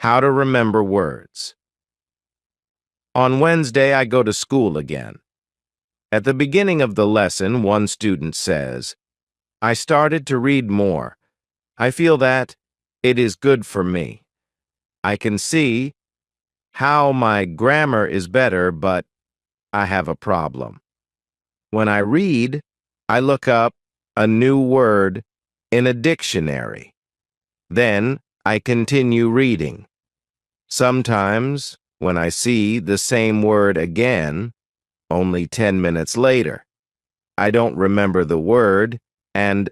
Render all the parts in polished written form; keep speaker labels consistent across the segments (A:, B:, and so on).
A: How to remember words. On Wednesday, I go to school again. At the beginning of the lesson, one student says, "I started to read more. I feel that it is good for me. I can see how my grammar is better, but I have a problem. When I read, I look up a new word in a dictionary. Then I continue reading. Sometimes, when I see the same word again, only 10 minutes later, I don't remember the word, and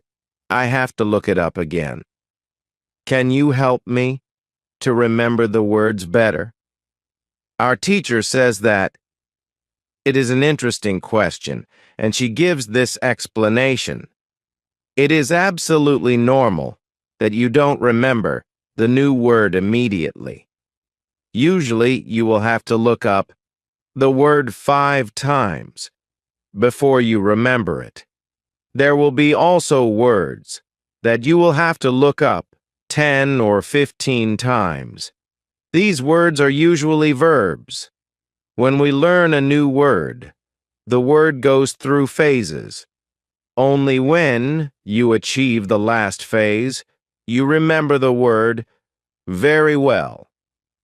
A: I have to look it up again. Can you help me to remember the words better?" Our teacher says that it is an interesting question, and she gives this explanation. It is absolutely normal that you don't remember the new word immediately. Usually, you will have to look up the word 5 times before you remember it. There will be also words that you will have to look up 10 or 15 times. These words are usually verbs. When we learn a new word, the word goes through phases. Only when you achieve the last phase, you remember the word very well.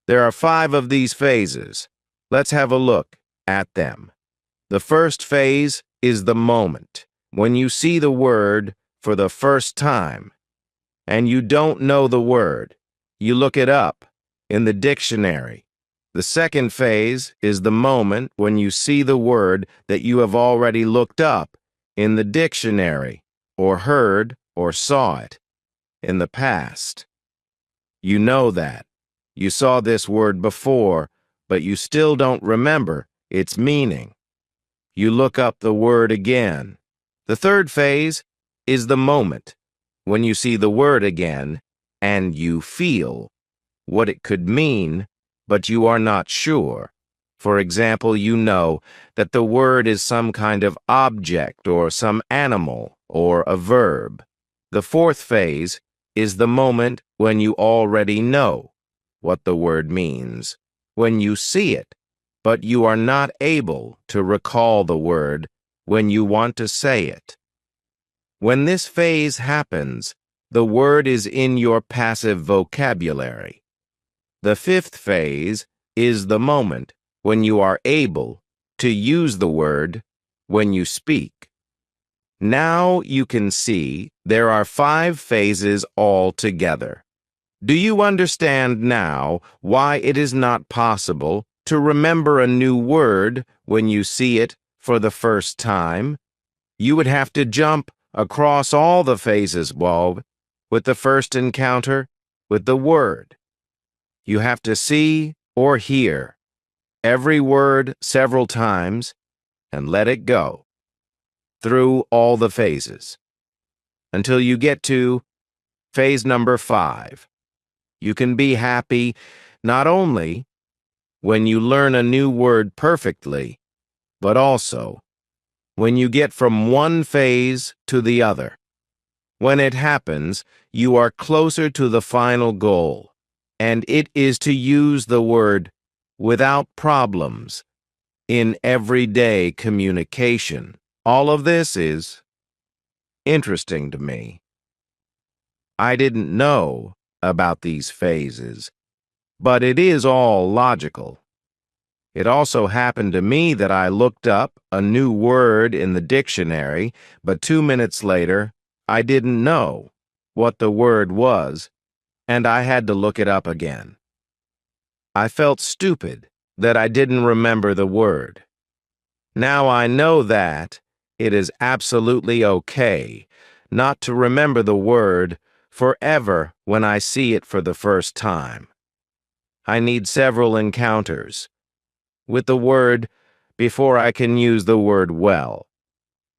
A: There are 5 of these phases. Let's have a look at them. The first phase is the moment, when you see the word for the first time, and you don't know the word. You look it up in the dictionary. The second phase is the moment when you see the word that you have already looked up in the dictionary, or heard or saw it in the past. You know that. You saw this word before, but you still don't remember its meaning. You look up the word again. The third phase is the moment when you see the word again and you feel what it could mean, but you are not sure. For example, you know that the word is some kind of object or some animal or a verb. The fourth phase is the moment when you already know what the word means, when you see it, but you are not able to recall the word when you want to say it. When this phase happens, the word is in your passive vocabulary. The fifth phase is the moment when you are able to use the word when you speak. Now you can see there are 5 phases altogether. Do you understand now why it is not possible to remember a new word when you see it for the first time? You would have to jump across all the phases, Bob, with the first encounter with the word. You have to see or hear every word several times and let it go through all the phases until you get to phase number 5. You can be happy not only when you learn a new word perfectly, but also when you get from one phase to the other. When it happens, you are closer to the final goal, and it is to use the word without problems in everyday communication. All of this is interesting to me. I didn't know about these phases, but it is all logical. It also happened to me that I looked up a new word in the dictionary, but 2 minutes later, I didn't know what the word was, and I had to look it up again. I felt stupid that I didn't remember the word. Now I know that it is absolutely okay not to remember the word forever when I see it for the first time. I need several encounters with the word before I can use the word well.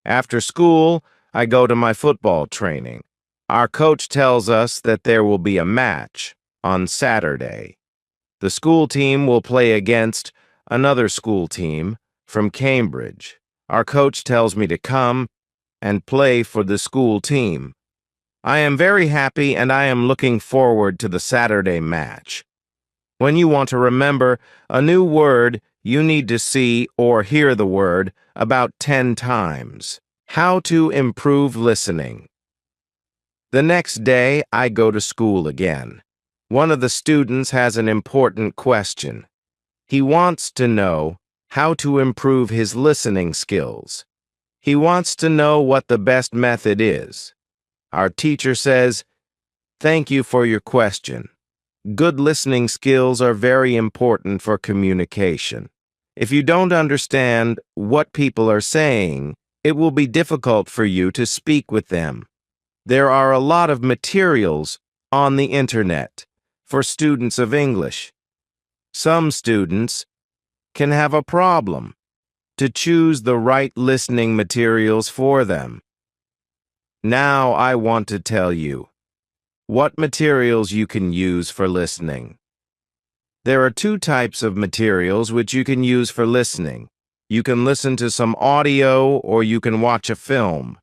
A: After school, I go to my football training. Our coach tells us that there will be a match on Saturday. The school team will play against another school team from Cambridge. Our coach tells me to come and play for the school team. I am very happy and I am looking forward to the Saturday match. When you want to remember a new word, you need to see or hear the word about 10 times. How to improve listening. The next day, I go to school again. One of the students has an important question. He wants to know how to improve his listening skills. He wants to know what the best method is. Our teacher says, "Thank you for your question. Good listening skills are very important for communication. If you don't understand what people are saying, it will be difficult for you to speak with them. There are a lot of materials on the internet for students of English. Some students can have a problem to choose the right listening materials for them. Now I want to tell you what materials you can use for listening. There are two types of materials which you can use for listening. You can listen to some audio or you can watch a film.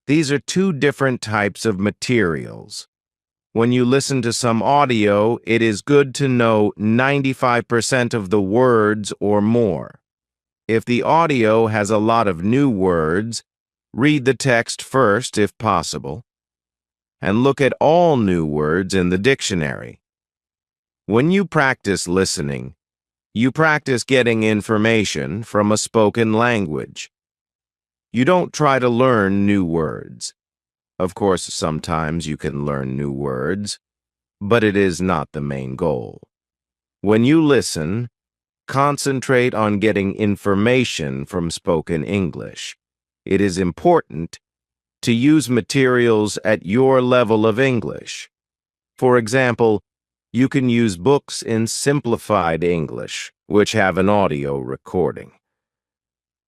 A: These are two different types of materials. When you listen to some audio, it is good to know 95% of the words or more. If the audio has a lot of new words, read the text first if possible, and look at all new words in the dictionary. When you practice listening, you practice getting information from a spoken language. You don't try to learn new words. Of course, sometimes you can learn new words, but it is not the main goal. When you listen, concentrate on getting information from spoken English. It is important to use materials at your level of English. For example, you can use books in simplified English, which have an audio recording.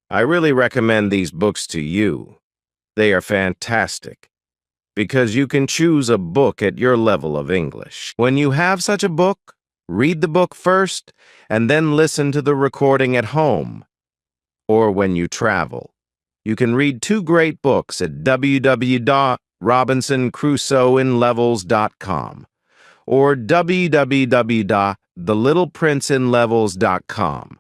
A: I really recommend these books to you. They are fantastic, because you can choose a book at your level of English. When you have such a book, read the book first and then listen to the recording at home. Or when you travel, you can read two great books at www.robinsoncrusoeinlevels.com or www.thelittleprinceInLevels.com.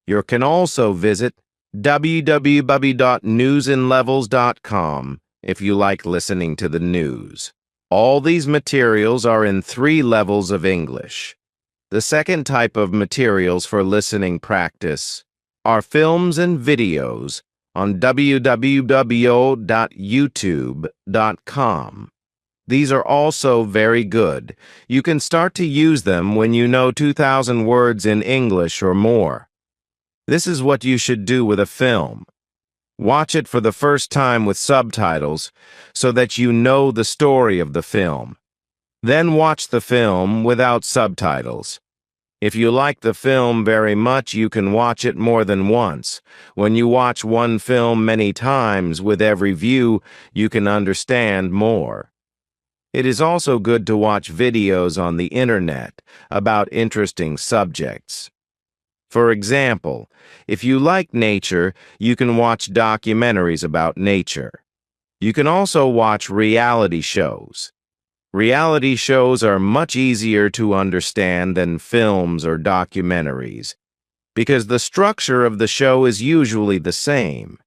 A: You can also visit www.newsinlevels.com if you like listening to the news. All these materials are in 3 levels of English. The second type of materials for listening practice are films and videos on www.youtube.com. These are also very good. You can start to use them when you know 2,000 words in English or more. This is what you should do with a film. Watch it for the first time with subtitles so that you know the story of the film. Then watch the film without subtitles. If you like the film very much, you can watch it more than once. When you watch one film many times with every view, you can understand more. It is also good to watch videos on the internet about interesting subjects. For example, if you like nature, you can watch documentaries about nature. You can also watch reality shows. Reality shows are much easier to understand than films or documentaries, because the structure of the show is usually the same.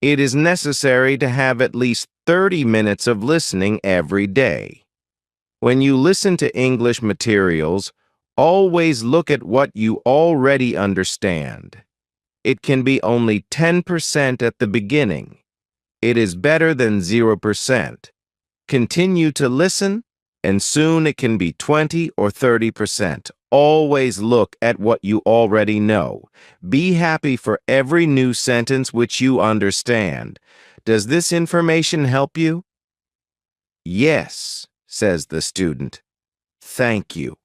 A: It is necessary to have at least 30 minutes of listening every day. When you listen to English materials, always look at what you already understand. It can be only 10% at the beginning. It is better than 0%. Continue to listen, and soon it can be 20 or 30%. Always look at what you already know. Be happy for every new sentence which you understand. Does this information help you? Yes, says the student. Thank you.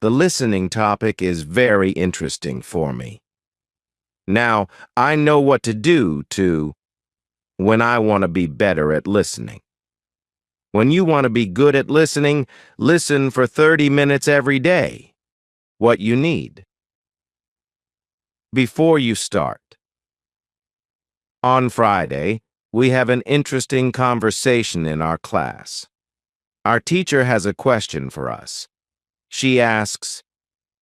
A: The listening topic is very interesting for me. Now, I know what to do when I want to be better at listening. When you want to be good at listening, listen for 30 minutes every day. What you need. Before you start. On Friday, we have an interesting conversation in our class. Our teacher has a question for us. She asks,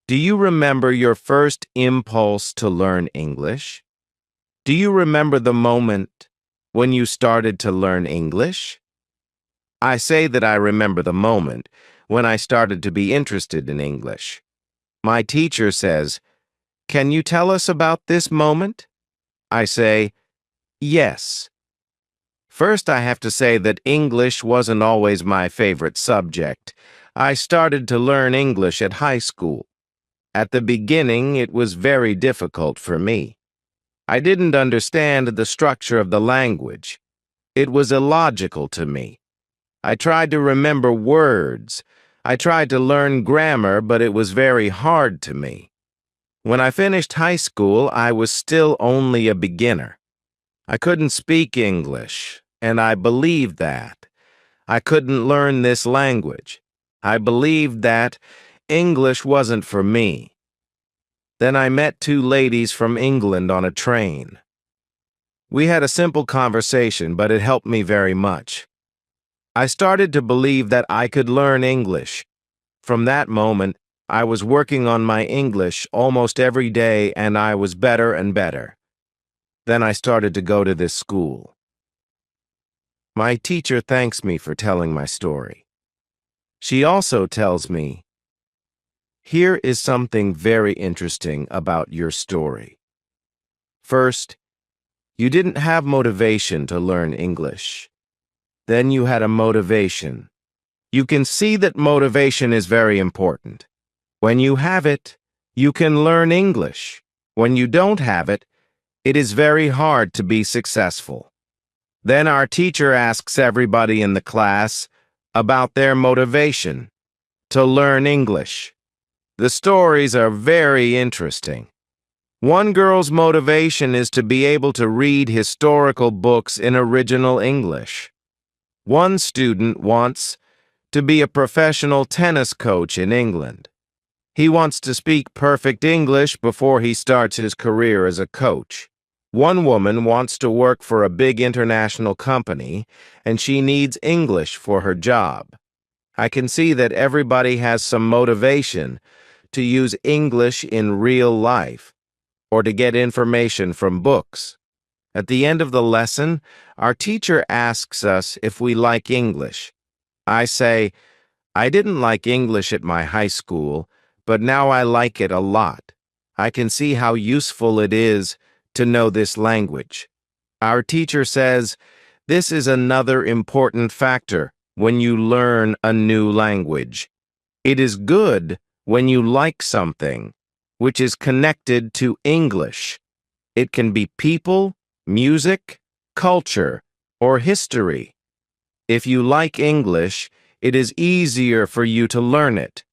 A: Do you remember your first impulse to learn English? Do you remember the moment when you started to learn English? I say that I remember the moment when I started to be interested in English. My teacher says, "Can you tell us about this moment?" I say, "Yes." First, I have to say that English wasn't always my favorite subject. I started to learn English at high school. At the beginning, it was very difficult for me. I didn't understand the structure of the language. It was illogical to me. I tried to remember words. I tried to learn grammar, but it was very hard to me. When I finished high school, I was still only a beginner. I couldn't speak English, and I believed that. I couldn't learn this language. I believed that English wasn't for me. Then I met two ladies from England on a train. We had a simple conversation, but it helped me very much. I started to believe that I could learn English. From that moment, I was working on my English almost every day, and I was better and better. Then I started to go to this school. My teacher thanks me for telling my story. She also tells me, "Here is something very interesting about your story. First, you didn't have motivation to learn English. Then you had a motivation. You can see that motivation is very important. When you have it, you can learn English. When you don't have it, it is very hard to be successful." Then our teacher asks everybody in the class about their motivation to learn English. The stories are very interesting. One girl's motivation is to be able to read historical books in original English. One student wants to be a professional tennis coach in England. He wants to speak perfect English before he starts his career as a coach. One woman wants to work for a big international company, and she needs English for her job. I can see that everybody has some motivation to use English in real life or to get information from books. At the end of the lesson, our teacher asks us if we like English. I say, "I didn't like English at my high school, but now I like it a lot. I can see how useful it is to know this language." Our teacher says, "This is another important factor when you learn a new language. It is good when you like something which is connected to English. It can be people, music, culture, or history. If you like English, it is easier for you to learn it.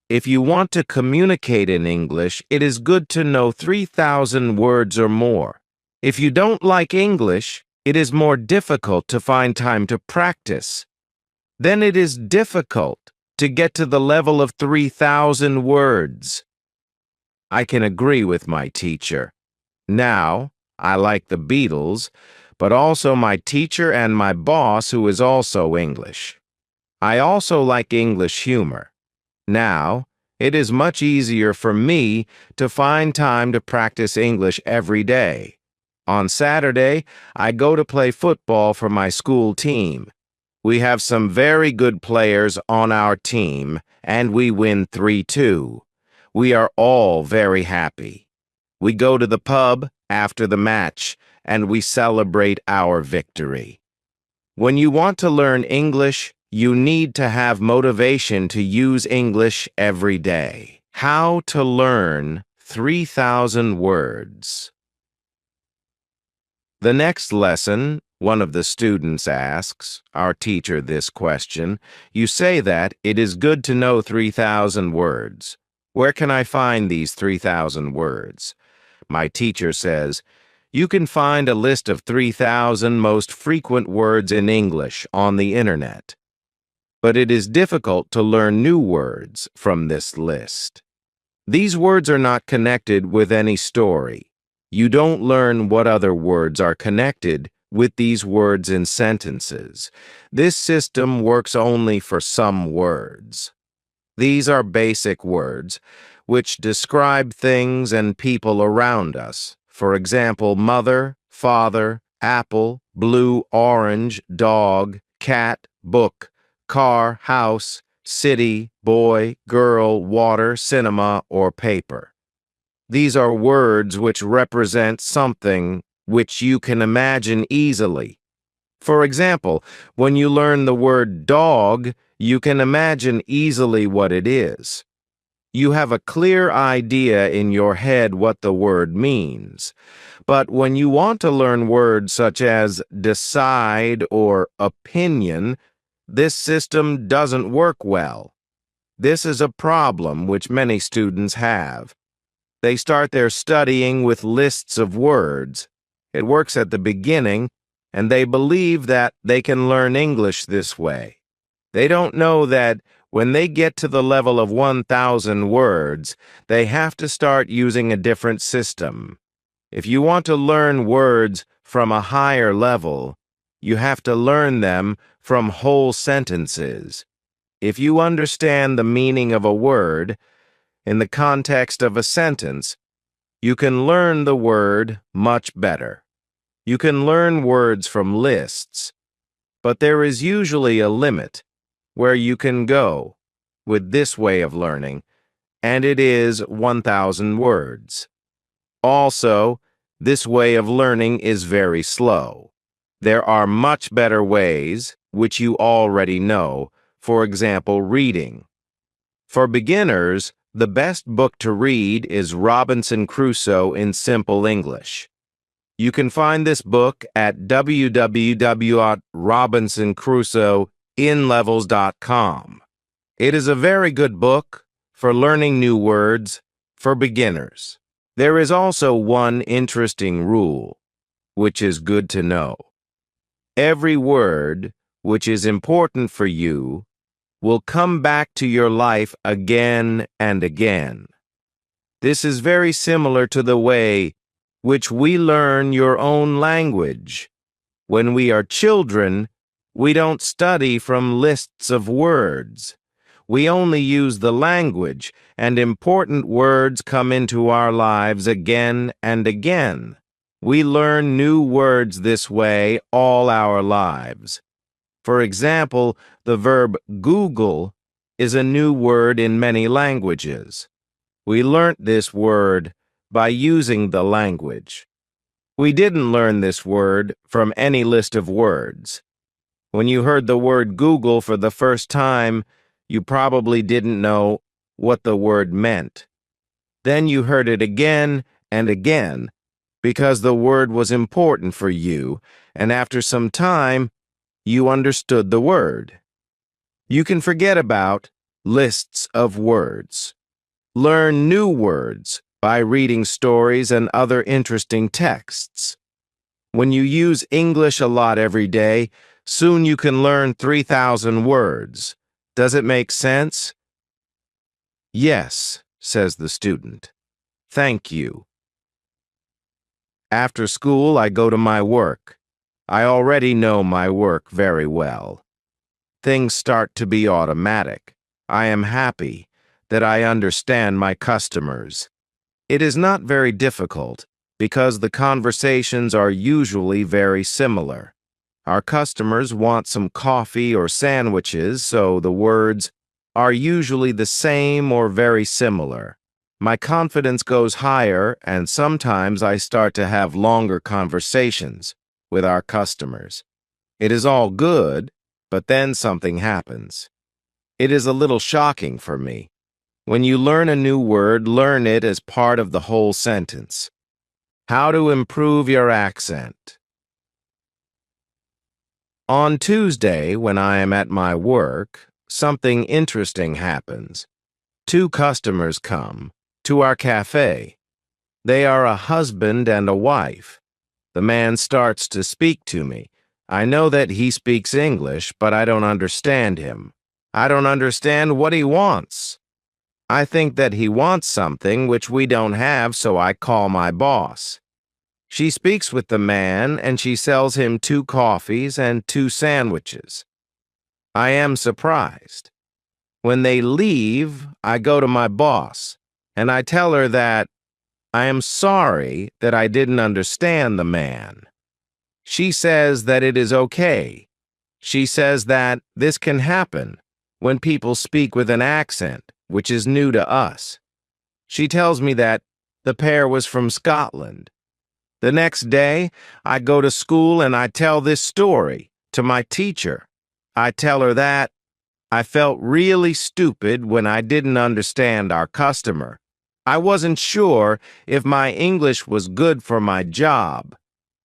A: If you want to communicate in English, it is good to know 3,000 words or more. If you don't like English, it is more difficult to find time to practice. Then it is difficult to get to the level of 3,000 words." I can agree with my teacher. Now, I like the Beatles, but also my teacher and my boss, who is also English. I also like English humor. Now, it is much easier for me to find time to practice English every day. On Saturday, I go to play football for my school team. We have some very good players on our team, and we win 3-2. We are all very happy. We go to the pub after the match, and we celebrate our victory. When you want to learn English, you need to have motivation to use English every day. How to learn 3,000 words. The next lesson, one of the students asks our teacher this question. You say that it is good to know 3,000 words. Where can I find these 3,000 words? My teacher says, you can find a list of 3,000 most frequent words in English on the internet. But it is difficult to learn new words from this list. These words are not connected with any story. You don't learn what other words are connected with these words in sentences. This system works only for some words. These are basic words which describe things and people around us. For example, mother, father, apple, blue, orange, dog, cat, book, car, house, city, boy, girl, water, cinema, or paper. These are words which represent something which you can imagine easily. For example, when you learn the word dog, you can imagine easily what it is. You have a clear idea in your head what the word means. But when you want to learn words such as decide or opinion, this system doesn't work well. This is a problem which many students have. They start their studying with lists of words. It works at the beginning, and they believe that they can learn English this way. They don't know that when they get to the level of 1,000 words, they have to start using a different system. If you want to learn words from a higher level, you have to learn them from whole sentences. If you understand the meaning of a word in the context of a sentence, you can learn the word much better. You can learn words from lists, but there is usually a limit where you can go with this way of learning, and it is 1,000 words. Also, this way of learning is very slow. There are much better ways, which you already know, for example, reading. For beginners, the best book to read is Robinson Crusoe in Simple English. You can find this book at www.robinsoncrusoeinlevels.com. It is a very good book for learning new words for beginners. There is also one interesting rule, which is good to know. Every word which is important for you will come back to your life again and again. This is very similar to the way which we learn your own language. When we are children, we don't study from lists of words. We only use the language, and important words come into our lives again and again. We learn new words this way all our lives. For example, the verb Google is a new word in many languages. We learnt this word by using the language. We didn't learn this word from any list of words. When you heard the word Google for the first time, you probably didn't know what the word meant. Then you heard it again and again because the word was important for you, and after some time, you understood the word. You can forget about lists of words. Learn new words by reading stories and other interesting texts. When you use English a lot every day, soon you can learn 3,000 words. Does it make sense? Yes, says the student. Thank you. After school, I go to my work. I already know my work very well. Things start to be automatic. I am happy that I understand my customers. It is not very difficult because the conversations are usually very similar. Our customers want some coffee or sandwiches, so the words are usually the same or very similar. My confidence goes higher, and sometimes I start to have longer conversations with our customers. It is all good, but then something happens. It is a little shocking for me. When you learn a new word, learn it as part of the whole sentence. How to improve your accent. On Tuesday, when I am at my work, something interesting happens. 2 customers come to our cafe. They are a husband and a wife. The man starts to speak to me. I know that he speaks English, but I don't understand him. I don't understand what he wants. I think that he wants something which we don't have, so I call my boss. She speaks with the man, and she sells him 2 coffees and 2 sandwiches. I am surprised. When they leave, I go to my boss, and I tell her that I am sorry that I didn't understand the man. She says that it is okay. She says that this can happen when people speak with an accent, which is new to us. She tells me that the pair was from Scotland. The next day, I go to school and I tell this story to my teacher. I tell her that I felt really stupid when I didn't understand our customer. I wasn't sure if my English was good for my job.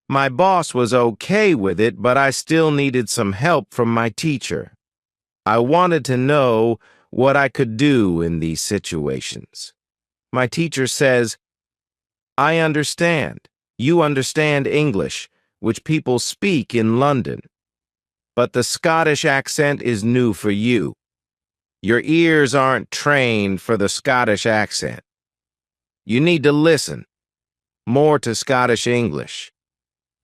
A: My boss was okay with it, but I still needed some help from my teacher. I wanted to know what I could do in these situations. My teacher says, I understand. You understand English, which people speak in London. But the Scottish accent is new for you. Your ears aren't trained for the Scottish accent. You need to listen more to Scottish English.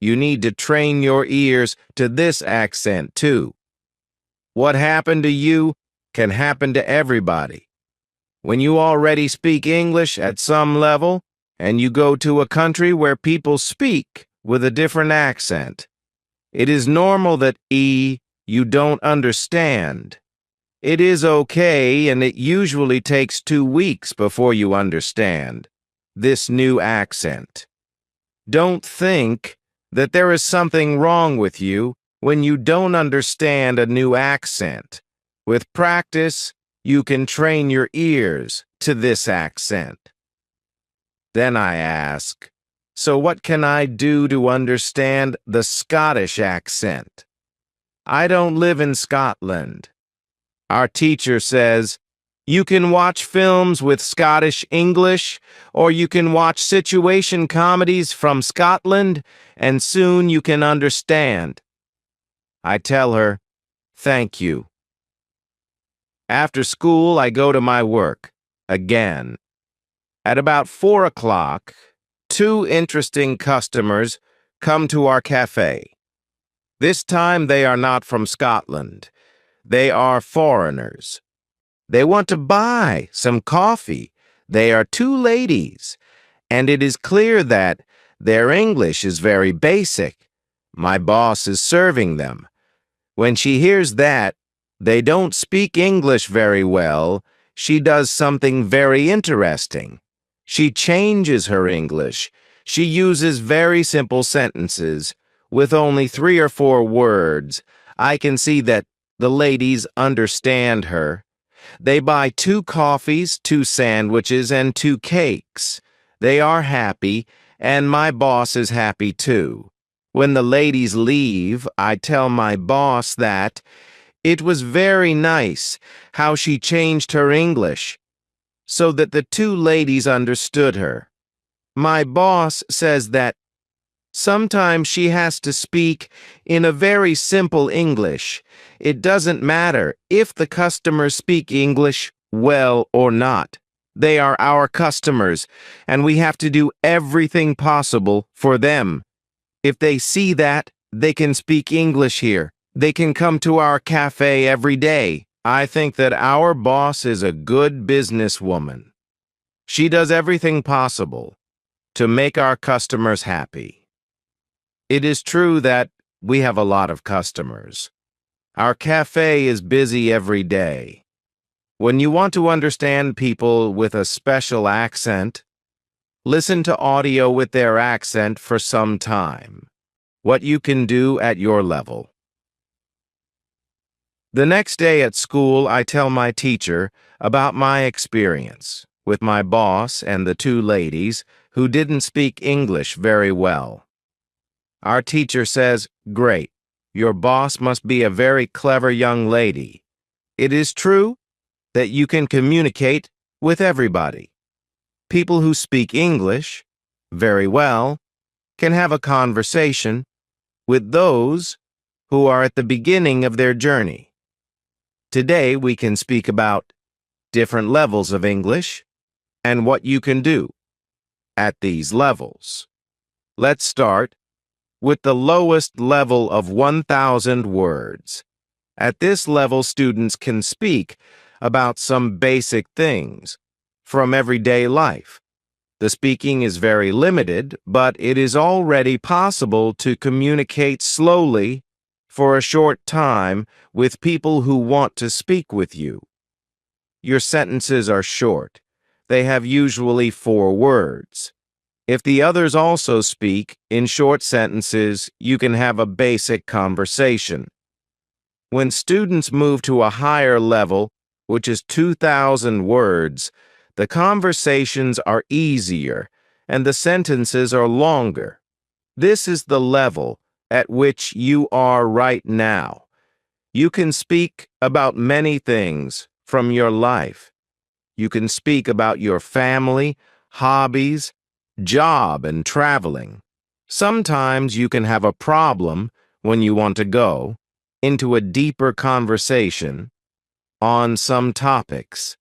A: You need to train your ears to this accent too. What happened to you can happen to everybody. When you already speak English at some level, and you go to a country where people speak with a different accent, it is normal that you don't understand. It is okay, and it usually takes 2 weeks before you understand this new accent. Don't think that there is something wrong with you when you don't understand a new accent. With practice, you can train your ears to this accent. Then I ask, so what can I do to understand the Scottish accent? I don't live in Scotland. Our teacher says, you can watch films with Scottish English, or you can watch situation comedies from Scotland, and soon you can understand. I tell her, thank you. After school, I go to my work, again. At about 4 o'clock, 2 interesting customers come to our cafe. This time they are not from Scotland. They are foreigners. They want to buy some coffee. They are 2 ladies, and it is clear that their English is very basic. My boss is serving them. When she hears that they don't speak English very well, she does something very interesting. She changes her English. She uses very simple sentences with only 3 or 4 words. I can see that the ladies understand her. They buy 2 coffees, 2 sandwiches, and 2 cakes. They are happy, and my boss is happy too. When the ladies leave, I tell my boss that it was very nice how she changed her English so that the 2 ladies understood her. My boss says that sometimes she has to speak in a very simple English. It doesn't matter if the customers speak English well or not. They are our customers, and we have to do everything possible for them. If they see that, they can speak English here. They can come to our cafe every day. I think that our boss is a good businesswoman. She does everything possible to make our customers happy. It is true that we have a lot of customers. Our cafe is busy every day. When you want to understand people with a special accent, listen to audio with their accent for some time. What you can do at your level. The next day at school, I tell my teacher about my experience with my boss and the 2 ladies who didn't speak English very well. Our teacher says, great, your boss must be a very clever young lady. It is true that you can communicate with everybody. People who speak English very well can have a conversation with those who are at the beginning of their journey. Today, we can speak about different levels of English and what you can do at these levels. Let's start with the lowest level of 1,000 words. At this level, students can speak about some basic things from everyday life. The speaking is very limited, but it is already possible to communicate slowly for a short time with people who want to speak with you. Your sentences are short. They have usually 4 words. If the others also speak in short sentences, you can have a basic conversation. When students move to a higher level, which is 2,000 words, the conversations are easier and the sentences are longer. This is the level at which you are right now. You can speak about many things from your life. You can speak about your family, hobbies, job, and traveling. Sometimes you can have a problem when you want to go into a deeper conversation on some topics.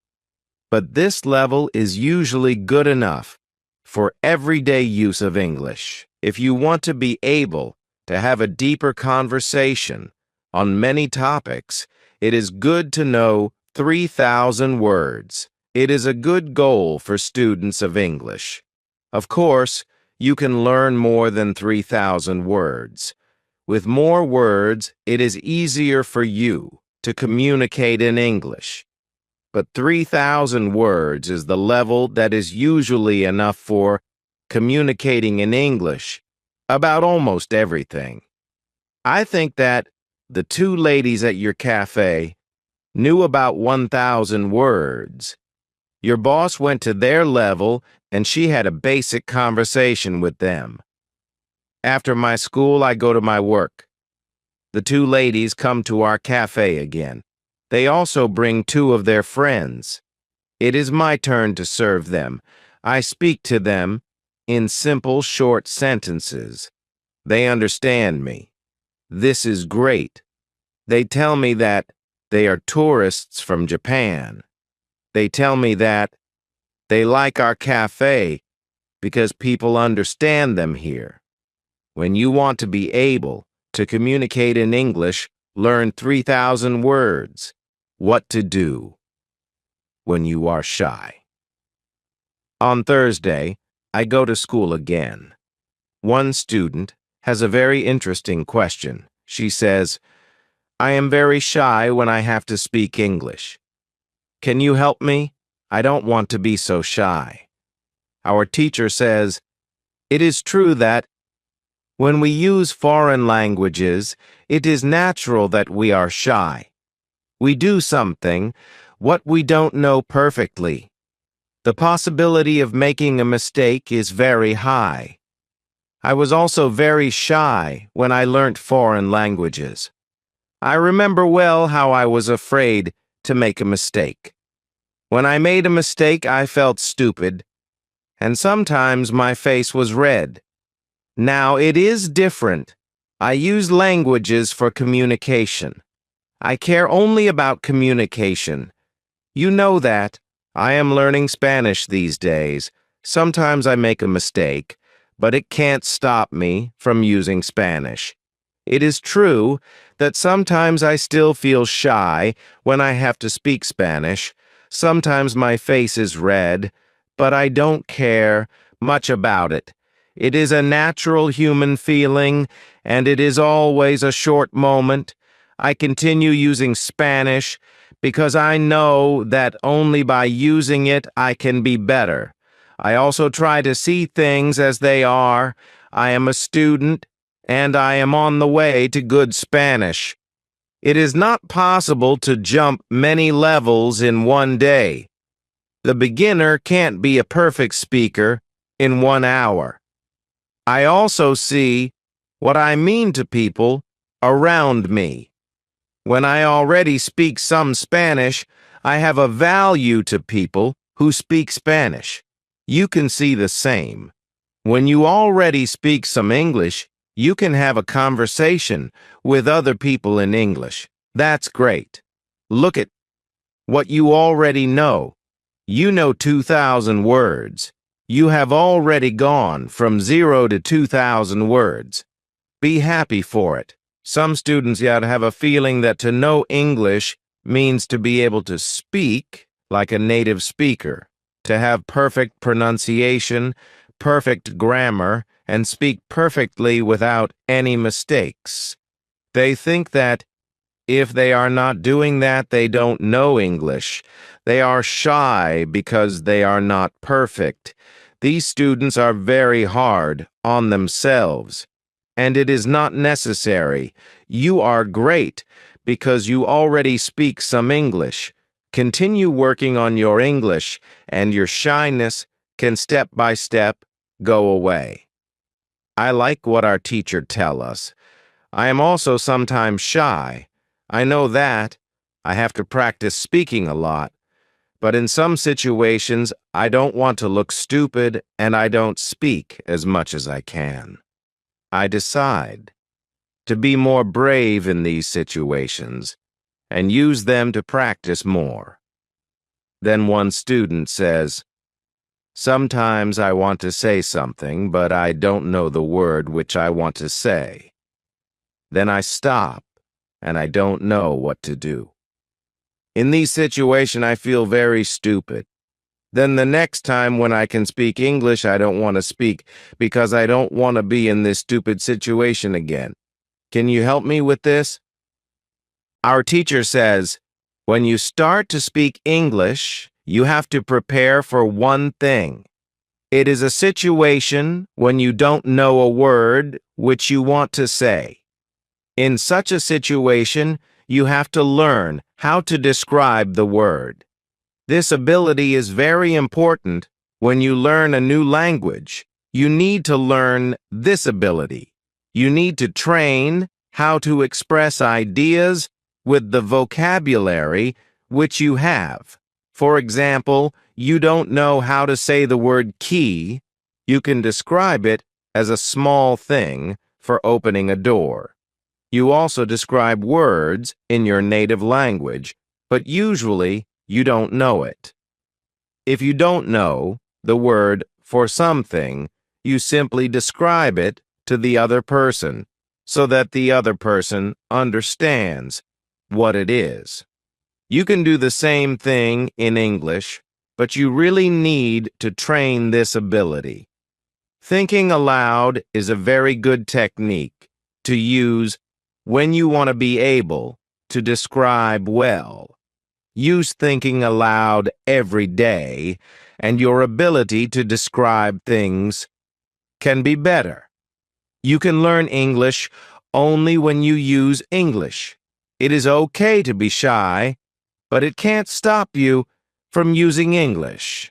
A: But this level is usually good enough for everyday use of English. If you want to be able to have a deeper conversation on many topics, it is good to know 3,000 words. It is a good goal for students of English. Of course, you can learn more than 3,000 words. With more words, it is easier for you to communicate in English. But 3,000 words is the level that is usually enough for communicating in English about almost everything. I think that the 2 ladies at your cafe knew about 1,000 words. Your boss went to their level and she had a basic conversation with them. After my school, I go to my work. The 2 ladies come to our cafe again. They also bring 2 of their friends. It is my turn to serve them. I speak to them in simple, short sentences. They understand me. This is great. They tell me that they are tourists from Japan. They tell me that they like our cafe because people understand them here. When you want to be able to communicate in English, learn 3,000 words. What to do when you are shy. On Thursday, I go to school again. One student has a very interesting question. She says, "I am very shy when I have to speak English. Can you help me? I don't want to be so shy." Our teacher says, "It is true that when we use foreign languages, it is natural that we are shy. We do something, what we don't know perfectly. The possibility of making a mistake is very high. I was also very shy when I learnt foreign languages. I remember well how I was afraid to make a mistake. When I made a mistake, I felt stupid, and sometimes my face was red. Now it is different. I use languages for communication. I care only about communication. You know that. I am learning Spanish these days. Sometimes I make a mistake, but it can't stop me from using Spanish. It is true that sometimes I still feel shy when I have to speak Spanish. Sometimes my face is red, but I don't care much about it. It is a natural human feeling, and it is always a short moment. I continue using Spanish because I know that only by using it I can be better. I also try to see things as they are. I am a student, and I am on the way to good Spanish. It is not possible to jump many levels in one day. The beginner can't be a perfect speaker in 1 hour. I also see what I mean to people around me. When I already speak some Spanish, I have a value to people who speak Spanish. You can see the same. When you already speak some English, you can have a conversation with other people in English. That's great. Look at what you already know. You know 2,000 words. You have already gone from 0 to 2,000 words. Be happy for it. Some students yet have a feeling that to know English means to be able to speak like a native speaker, to have perfect pronunciation, perfect grammar, and speak perfectly without any mistakes. They think that if they are not doing that, they don't know English. They are shy because they are not perfect. These students are very hard on themselves, and it is not necessary. You are great because you already speak some English. Continue working on your English, and your shyness can step by step go away. I like what our teacher tell us. I am also sometimes shy. I know that. I have to practice speaking a lot. But in some situations, I don't want to look stupid and I don't speak as much as I can. I decide to be more brave in these situations and use them to practice more. Then one student says, "Sometimes I want to say something, but I don't know the word which I want to say. Then I stop and I don't know what to do. In these situations, I feel very stupid. Then the next time when I can speak English, I don't want to speak because I don't want to be in this stupid situation again. Can you help me with this?" Our teacher says, when you start to speak English, you have to prepare for one thing. It is a situation when you don't know a word which you want to say. In such a situation, you have to learn how to describe the word. This ability is very important when you learn a new language. You need to learn this ability. You need to train how to express ideas with the vocabulary which you have. For example, you don't know how to say the word key. You can describe it as a small thing for opening a door. You also describe words in your native language, but usually you don't know it. If you don't know the word for something, you simply describe it to the other person so that the other person understands what it is. You can do the same thing in English, but you really need to train this ability. Thinking aloud is a very good technique to use when you want to be able to describe well. Use thinking aloud every day, and your ability to describe things can be better. You can learn English only when you use English. It is okay to be shy, but it can't stop you from using English.